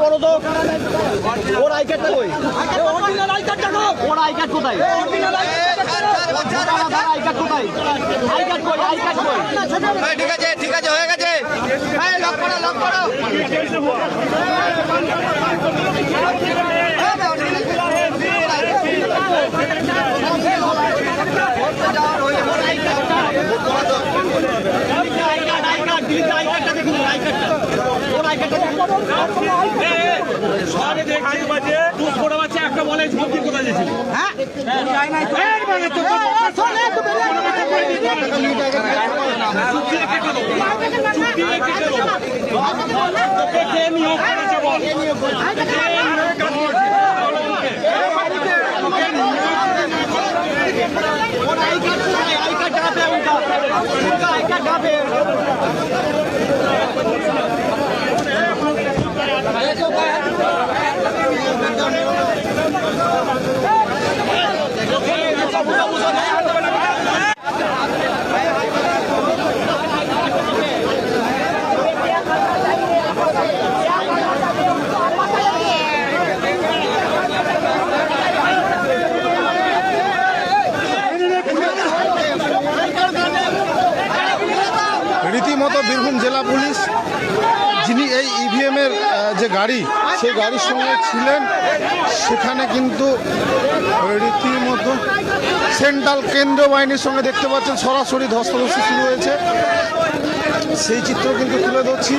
বলো তো ওর আই কার্ডটা কই? ওর আই কার্ড কোথায়? আই কার্ড কোথায়? আই কার্ড কই? আই কার্ড কই? ঠিক আছে ঠিক আছে হয়ে গেছে। লক করো লক করো। একটা বলে কোথায় গেছিল? হ্যাঁ রীতিমতো বীরভূম জেলা পুলিশ যিনি এই ইভিএমের যে গাড়ি সেই গাড়ির সঙ্গে ছিলেন সেখানে কিন্তু রীতিমতো সেন্ট্রাল কেন্দ্রীয় বাহিনীর সঙ্গে দেখতে পাচ্ছেন সরাসরি ধস্তাধস্তি শুরু হয়েছে, সেই চিত্র কিন্তু তুলে ধরছি।